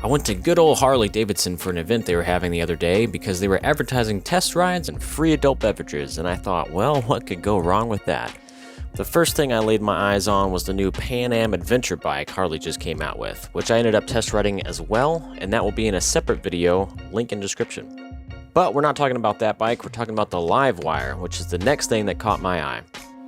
I went to good old Harley Davidson for an event they were having the other day because they were advertising test rides and free adult beverages, and I thought, well, what could go wrong with that? The first thing I laid my eyes on was the new Pan Am adventure bike Harley just came out with, which I ended up test riding as well, and that will be in a separate video, link in description. But we're not talking about that bike, we're talking about the LiveWire, which is the next thing that caught my eye.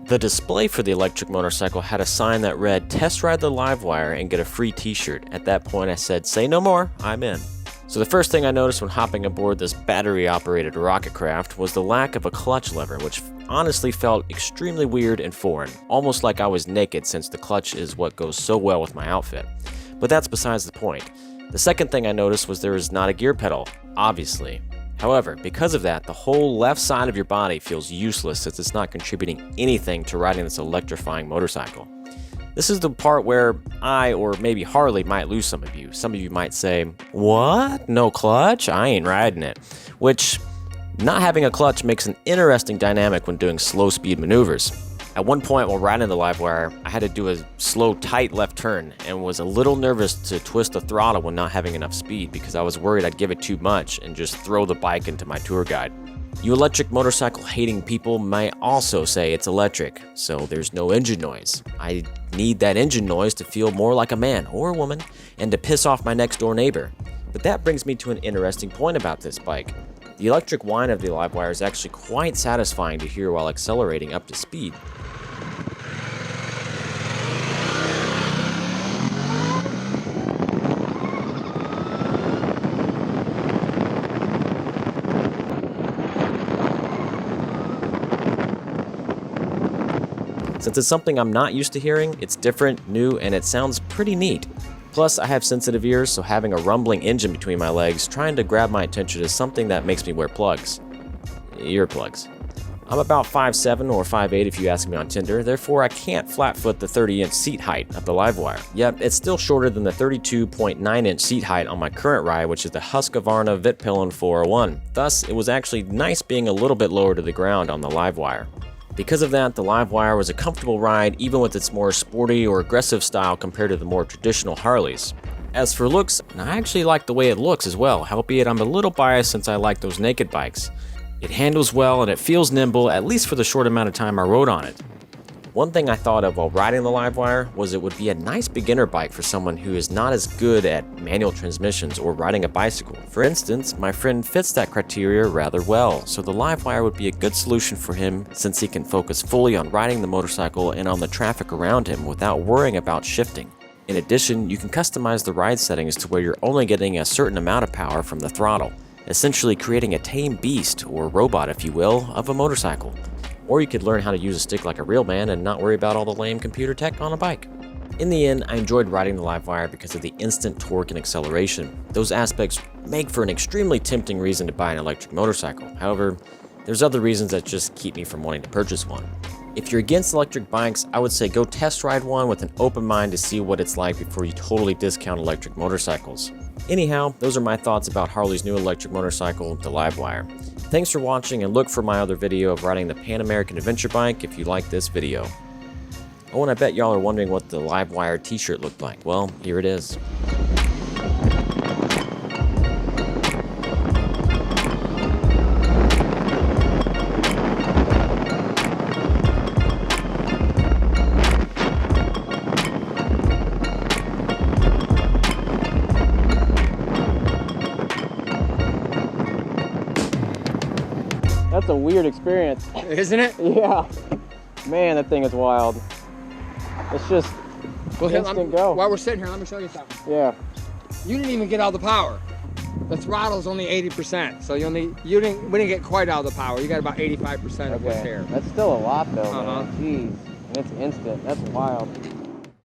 The display for the electric motorcycle had a sign that read, "Test ride the LiveWire and get a free t-shirt." At that point I said, say no more, I'm in. So the first thing I noticed when hopping aboard this battery-operated rocket craft was the lack of a clutch lever, which honestly felt extremely weird and foreign, almost like I was naked since the clutch is what goes so well with my outfit. But that's besides the point. The second thing I noticed was there is not a gear pedal, obviously. However, because of that, the whole left side of your body feels useless since it's not contributing anything to riding this electrifying motorcycle. This is the part where I, or maybe Harley, might lose some of you. Some of you might say, what? No clutch? I ain't riding it. Which, not having a clutch makes an interesting dynamic when doing slow speed maneuvers. At one point while riding the LiveWire, I had to do a slow, tight left turn and was a little nervous to twist the throttle when not having enough speed because I was worried I'd give it too much and just throw the bike into my tour guide. You electric motorcycle hating people might also say it's electric, so there's no engine noise. I need that engine noise to feel more like a man or a woman and to piss off my next door neighbor. But that brings me to an interesting point about this bike. The electric whine of the LiveWire is actually quite satisfying to hear while accelerating up to speed. Since it's something I'm not used to hearing, it's different, new, and it sounds pretty neat. Plus, I have sensitive ears, so having a rumbling engine between my legs trying to grab my attention is something that makes me wear plugs. Earplugs. I'm about 5'7" or 5'8" if you ask me on Tinder, therefore I can't flat-foot the 30-inch seat height of the LiveWire. Yet, it's still shorter than the 32.9-inch seat height on my current ride, which is the Husqvarna Vitpillen 401. Thus, it was actually nice being a little bit lower to the ground on the LiveWire. Because of that, the LiveWire was a comfortable ride even with its more sporty or aggressive style compared to the more traditional Harleys. As for looks, I actually like the way it looks as well, albeit I'm a little biased since I like those naked bikes. It handles well and it feels nimble, at least for the short amount of time I rode on it. One thing I thought of while riding the LiveWire was it would be a nice beginner bike for someone who is not as good at manual transmissions or riding a bicycle. For instance, my friend fits that criteria rather well, so the LiveWire would be a good solution for him since he can focus fully on riding the motorcycle and on the traffic around him without worrying about shifting. In addition, you can customize the ride settings to where you're only getting a certain amount of power from the throttle, essentially creating a tame beast, or robot if you will, of a motorcycle. Or you could learn how to use a stick like a real man and not worry about all the lame computer tech on a bike. In the end, I enjoyed riding the LiveWire because of the instant torque and acceleration. Those aspects make for an extremely tempting reason to buy an electric motorcycle. However, there's other reasons that just keep me from wanting to purchase one. If you're against electric bikes, I would say go test ride one with an open mind to see what it's like before you totally discount electric motorcycles. Anyhow, those are my thoughts about Harley's new electric motorcycle, the LiveWire. Thanks for watching, and look for my other video of riding the Pan American adventure bike if you like this video. Oh, and I bet y'all are wondering what the LiveWire t-shirt looked like. Well, here it is. That's a weird experience. Isn't it? Yeah. Man, that thing is wild. It's just instant go. While we're sitting here, let me show you something. Yeah. You didn't even get all the power. The throttle's only 80%, so we didn't get quite all the power. You got about 85% of what's there. That's still a lot though, man. Jeez. And it's instant. That's wild.